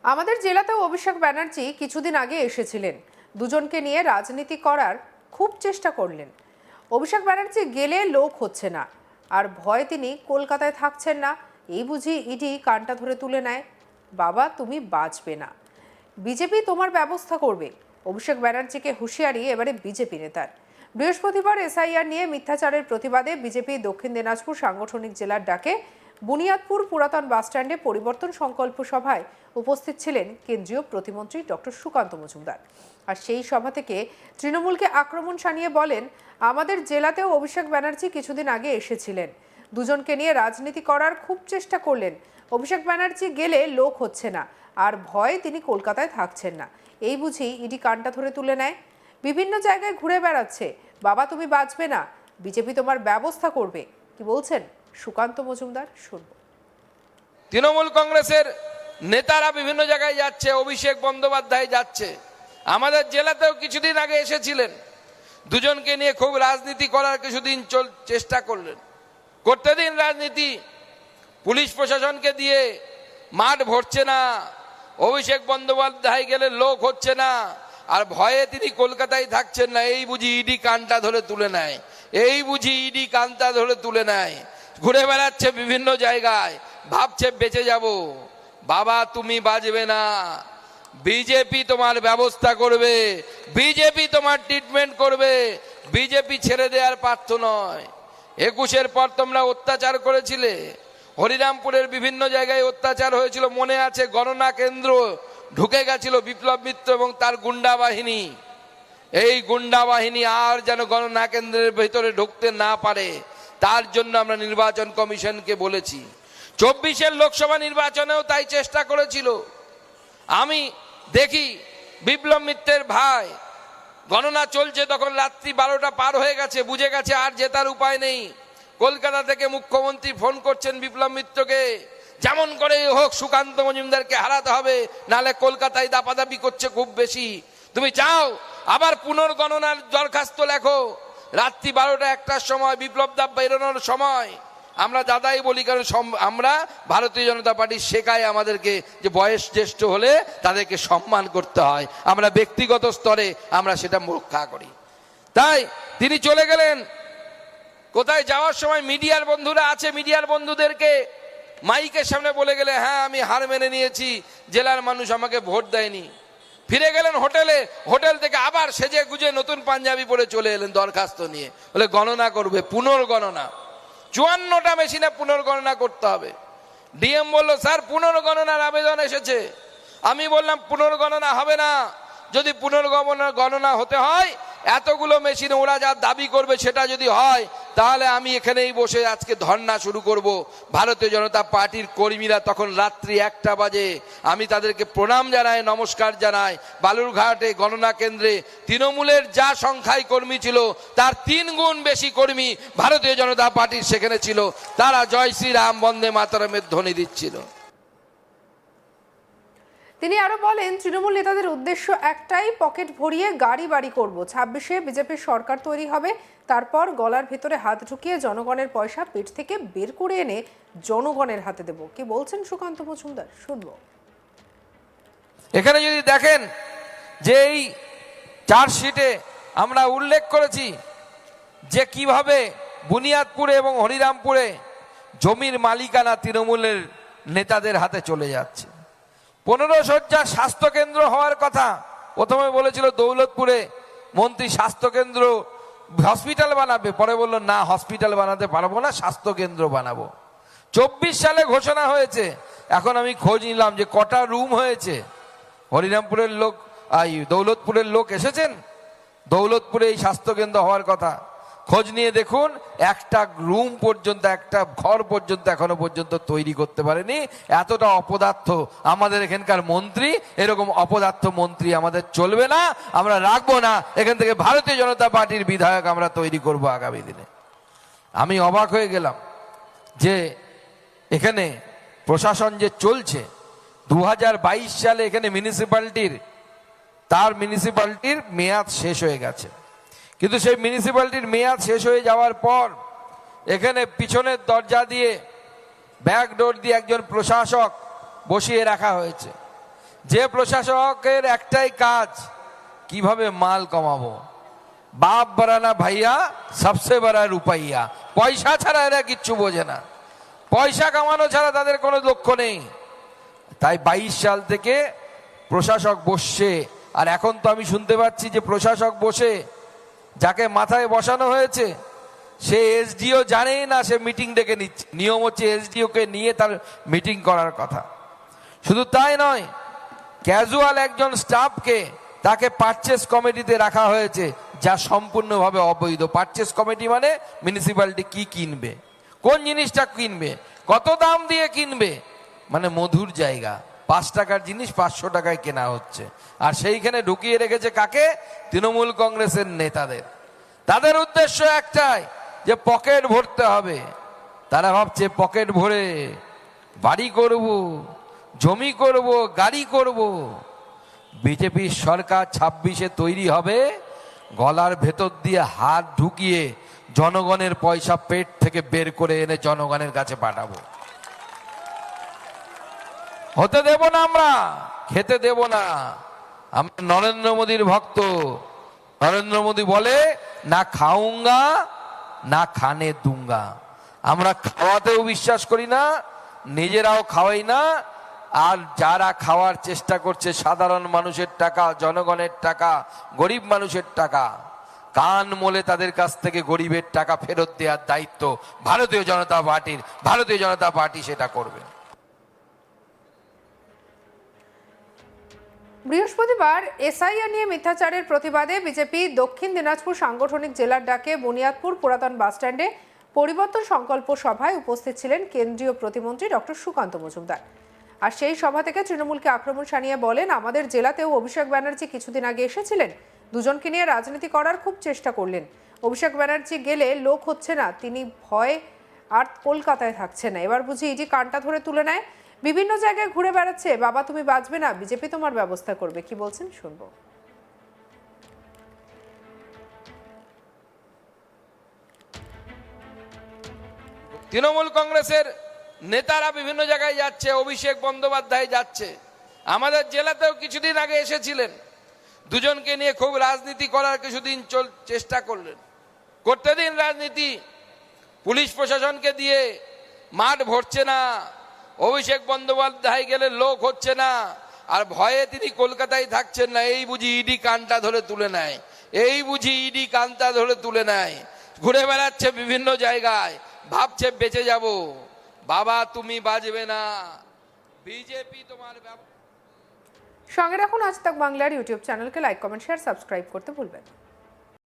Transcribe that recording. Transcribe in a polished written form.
আমাদের জেলাতেও অভিষেক ব্যানার্জি কিছুদিন আগে এসেছিলেন। দুজনকে নিয়ে রাজনীতি করার খুব চেষ্টা করলেন। অভিষেক ব্যানার্জি গেলে লোক হচ্ছে না, আর ভয়ে তিনি কলকাতায় থাকছেন না। এই বুঝি ইডি কানটা ধরে তুলে নেয়, বাবা তুমি বাঁচবে না, বিজেপি তোমার ব্যবস্থা করবে। অভিষেক ব্যানার্জিকে হুঁশিয়ারি এবারে বিজেপি নেতার। বৃহস্পতিবার এসআইআর নিয়ে মিথ্যাচারের প্রতিবাদে বিজেপি দক্ষিণ দিনাজপুর সাংগঠনিক জেলার ডাকে বুনিয়াদপুর পুরাতন বাসস্ট্যান্ডে পরিবর্তন সংকল্প সভায় উপস্থিত ছিলেন কেন্দ্রীয় প্রতিমন্ত্রী ডক্টর সুকান্ত মজুমদার। আর সেই সভা থেকে তৃণমূলকে আক্রমণ শানিয়ে বলেন, আমাদের জেলাতেও অভিষেক ব্যানার্জি কিছুদিন আগে এসেছিলেন। দুজনকে নিয়ে রাজনীতি করার খুব চেষ্টা করলেন। অভিষেক ব্যানার্জি গেলে লোক হচ্ছে না, আর ভয়ে তিনি কলকাতায় থাকছেন না। এই বুঝি ইডি কানটা ধরে তুলে নেয়, বিভিন্ন জায়গায় ঘুরে বেড়াচ্ছে, বাবা তুমি বাঁচবে না, বিজেপি তোমার ব্যবস্থা করবে। কি বলছেন সুকান্ত মজুমদার, শুনব। তৃণমূল কংগ্রেসের নেতারা বিভিন্ন জায়গায় যাচ্ছে, অভিষেক বন্দ্যোপাধ্যায় যাচ্ছে। আমাদের জেলাতেও কিছুদিন আগে এসেছিলেন। দুজনকে নিয়ে খুব রাজনীতি করার কিছুদিন চেষ্টা করলেন। করতে দিন রাজনীতি, পুলিশ প্রশাসনকে দিয়ে মাঠ ভরছে না, অভিষেক বন্দ্যোপাধ্যায় গেলে লোক হচ্ছে না, আর ভয়ে তিনি কলকাতায় থাকছেন না। এই বুঝি ইডি কানটা ধরে তুলে নেয়, এই বুঝি ইডি কানটা ধরে তুলে নেয়। ঘুরে বেড়াচ্ছে বিভিন্ন জায়গায়, ভাবছে বেঁচে যাব, বাবা তুমি বাঁচবে না, বিজেপি তোমার ব্যবস্থা করবে, বিজেপি তোমার ট্রিটমেন্ট করবে, বিজেপি ছেড়ে দেওয়ার পার্থ নয়। 21-এর পর তোমরা অত্যাচার করেছিলে, হরিরামপুরের বিভিন্ন জায়গায় অত্যাচার হয়েছিল, মনে আছে? গণনা কেন্দ্র ঢুকে গেছিল বিপ্লব মিত্র এবং তার গুন্ডা বাহিনী। এই গুন্ডা বাহিনী আর যেন গণনা কেন্দ্রের ভেতরে ঢুকতে না পারে, তার জন্য আমরা নির্বাচন কমিশনকে বলেছি। 24-এর লোকসভা নির্বাচনেও তাই চেষ্টা করেছিল। আমি দেখি বিপ্লব মিত্রের ভাই, গণনা চলছে তখন রাত্রি 12টা পার হয়ে গেছে, বুঝে গেছে আর জেতার উপায় নেই। কলকাতা থেকে মুখ্যমন্ত্রী ফোন করছেন বিপ্লব মিত্রকে, যেমন করে হোক সুকান্ত মজুমদারকে হারাতে হবে, নালে কলকাতায় দাপাদাপি করছে খুব বেশি। তুমি চাও আবার পুনর্গণনার দরখাস্ত লেখো। রাত্রি 12টা 1টার সময় বিপ্লব দা বেরোনোর সময় আমরা দাদাই বলি, কারণ আমরা ভারতীয় জনতা পার্টি শেখায় আমাদেরকে যে বয়স জ্যেষ্ঠ হলে তাদেরকে সম্মান করতে হয়। আমরা ব্যক্তিগত স্তরে আমরা সেটা রক্ষা করি। তাই তিনি চলে গেলেন। কোথায় যাওয়ার সময় মিডিয়ার বন্ধুরা আছে, মিডিয়ার বন্ধুদেরকে মাইকের সামনে বলে গেলে, হ্যাঁ আমি হার মেনে নিয়েছি, জেলার মানুষ আমাকে ভোট দেয়নি। ফিরে গেলেন হোটেলে, হোটেল থেকে আবার সেজে গুজে নতুন পাঞ্জাবি পরে চলে এলেন দরখাস্ত নিয়ে, বলে গণনা করবে, পুনর্গণনা। 54টা মেশিনে পুনর্গণনা করতে হবে। ডিএম বলল, স্যার পুনর্গণনার আবেদন এসেছে। আমি বললাম পুনর্গণনা হবে না, যদি পুনর্গণনা হতে হয় এতগুলো মেশিন ওরা যা দাবি করবে সেটা যদি হয়, তাহলে আমি এখানেই বসে আজকে ধর্ণা শুরু করব। ভারতীয় জনতা পার্টির কর্মীরা তখন রাত্রি 1টা বাজে, আমি তাদেরকে প্রণাম জানাই, নমস্কার জানাই। বালুরঘাটে গণনা কেন্দ্রে তৃণমূলের যা সংখ্যায় কর্মী ছিল তার 3 গুণ বেশি কর্মী ভারতীয় জনতা পার্টির সেখানে ছিল। তারা জয় শ্রীরাম বন্দে মাতরমের ধ্বনি দিচ্ছিল। তিনি আরো বলেন, তৃণমূল নেতাদের উদ্দেশ্য একটাই, পকেট ভরিয়ে গাড়ি বাড়ি করব। 26-এ বিজেপির সরকার তৈরি হবে, তারপর গলার ভেতরে হাত ঢুকিয়ে জনগণের পয়সা পেট থেকে বের করে এনে জনগণের হাতে দেব। কি বলছেন সুকান্ত মজুমদার, শুনবো। এখানে যদি দেখেন যে এই চার্জশিটে আমরা উল্লেখ করেছি যে কিভাবে বুনিয়াদপুরে এবং হরিরামপুরে জমির মালিকানা তৃণমূলের নেতাদের হাতে চলে যাচ্ছে। 15 শয্যার স্বাস্থ্যকেন্দ্র হওয়ার কথা প্রথমে বলেছিল দৌলতপুরে মন্ত্রী, স্বাস্থ্যকেন্দ্র হসপিটাল বানাবে, পরে বললো না হসপিটাল বানাতে পারবো না, স্বাস্থ্যকেন্দ্র বানাবো। 24 সালে ঘোষণা হয়েছে। এখন আমি খোঁজ নিলাম যে কটা রুম হয়েছে। হরিরামপুরের লোক, দৌলতপুরের লোক এসেছেন, দৌলতপুরে এই স্বাস্থ্যকেন্দ্র হওয়ার কথা, খোঁজ নিয়ে দেখুন একটা রুম পর্যন্ত, একটা ঘর পর্যন্ত এখনো পর্যন্ত তৈরি করতে পারেনি। এতটা অপদার্থ আমাদের এখানকার মন্ত্রী, এরকম অপদার্থ মন্ত্রী আমাদের চলবে না, আমরা রাখবো না। এখান থেকে ভারতীয় জনতা পার্টির বিধায়ক আমরা তৈরি করব আগামী দিনে। আমি অবাক হয়ে গেলাম যে এখানে প্রশাসন যে চলছে, 2022 সালে এখানে মিউনিসিপ্যালিটির মেয়াদ শেষ হয়ে গেছে, কিন্তু সেই মিউনিসিপ্যালিটির মেয়াদ শেষ হয়ে যাওয়ার পর এখানে পিছনের দরজা দিয়ে, ব্যাক ডোর দিয়ে একজন প্রশাসক বসিয়ে রাখা হয়েছে। যে প্রশাসকের একটাই কাজ কিভাবে মাল কমাবো। বাপ বাড়ানা ভাইয়া সবসে বড় রুপাইয়া, পয়সা ছাড়া এরা কিচ্ছু বোঝে না, পয়সা কামানো ছাড়া তাদের কোনো লক্ষ্য নেই। তাই 22 সাল থেকে প্রশাসক বসছে, আর এখন তো আমি শুনতে পাচ্ছি যে প্রশাসক বসে যাকে মাথায় বসানো হয়েছে সে এসডিও জানেই না, সে মিটিং ডেকে নিচ্ছে। নিয়ম হচ্ছে এসডিও কে নিয়ে তার মিটিং করার কথা। শুধু তাই নয়, ক্যাজুয়াল একজন স্টাফকে তাকে পারচেস কমিটিতে রাখা হয়েছে, যা সম্পূর্ণভাবে অবৈধ। পারচেস কমিটি মানে মিউনিসিপ্যালিটি কি কিনবে, কোন জিনিসটা কিনবে, কত দাম দিয়ে কিনবে, মানে মধুর জায়গা। 5 টাকার জিনিস 500 টাকায় কেনা হচ্ছে, আর সেইখানে ঢুকিয়ে রেখেছে কাকে? তৃণমূল কংগ্রেসের নেতাদের। তাদের উদ্দেশ্য একটাই, যে পকেট ভরতে হবে। তারা ভাবছে পকেট ভরে বাড়ি করব, জমি করব, গাড়ি করব। বিজেপির সরকার 26-এ তৈরি হবে, গলার ভেতর দিয়ে হাত ঢুকিয়ে জনগণের পয়সা পেট থেকে বের করে এনে জনগণের কাছে পাঠাবো। হতে দেব না, আমরা খেতে দেব না। আমরা নরেন্দ্র মোদীর ভক্ত। নরেন্দ্র মোদী বলে, না খাউঙ্গা না খানে দুঙ্গা। আমরা খাওয়াতেও বিশ্বাস করি না, নিজেরাও খাওয়াই না। আর যারা খাওয়ার চেষ্টা করছে সাধারণ মানুষের টাকা, জনগণের টাকা, গরিব মানুষের টাকা, কান মোলে তাদের কাছ থেকে গরিবের টাকা ফেরত দেওয়ার দায়িত্ব ভারতীয় জনতা পার্টির। ভারতীয় জনতা পার্টি সেটা করবে। বৃহস্পতিবার এসআইআর নিয়ে মিথ্যাচারের প্রতিবাদে বিজেপি দক্ষিণ দিনাজপুর সাংগঠনিক জেলার ডাকে বুনিয়াদপুর পুরাতন বাসস্ট্যান্ডে পরিবর্তন সংকল্প সভায় উপস্থিত ছিলেন কেন্দ্রীয় প্রতিমন্ত্রী ডক্টর সুকান্ত মজুমদার। আর সেই সভা থেকে তৃণমূলকে আক্রমণ শানিয়ে বলেন, আমাদের জেলাতেও অভিষেক ব্যানার্জি কিছুদিন আগে এসেছিলেন, দুজনকে নিয়ে রাজনীতি করার খুব চেষ্টা করলেন। অভিষেক ব্যানার্জি গেলে লোক হচ্ছে না, তিনি ভয় আর কলকাতায় থাকছে না। এবার বুঝি ইডি কানটা ধরে তুলে নেয়, বিভিন্ন জায়গায় ঘুরে বেড়াচ্ছে। বাবা তুমি বাঁচবে না, বিজেপি তোমার ব্যবস্থা করবে। কি বলছেন শুনবো। তৃণমূল কংগ্রেসের নেতারা বিভিন্ন জায়গায় যাচ্ছে, অভিষেক বন্দ্যোপাধ্যায় যাচ্ছে। আমাদের জেলাতেও কিছুদিন আগে এসেছিলেন, দুজনকে নিয়ে খুব রাজনীতি করার কিছুদিন চেষ্টা করলেন। করতে দিন রাজনীতি, পুলিশ প্রশাসনকে দিয়ে মাঠ ভরছে না, অভিষেক বন্দ্যোপাধ্যায় গেলে লোক হচ্ছে না, আর ভয়ে তিনি কলকাতায় থাকছেন না। এই বুঝি ইডি কানটা ধরে তুলে নেয়, এই বুঝি ইডি কানটা ধরে তুলে নেয়। ঘুরে বেড়াচ্ছে বিভিন্ন জায়গায়, ভাবছে বেঁচে যাব। বাবা তুমি বাঁচবে না, বিজেপি তোমার। সঙ্গে রাখুন আজ তাক বাংলার ইউটিউব চ্যানেলকে লাইক, কমেন্ট, শেয়ার, সাবস্ক্রাইব করতে ভুলবেন না।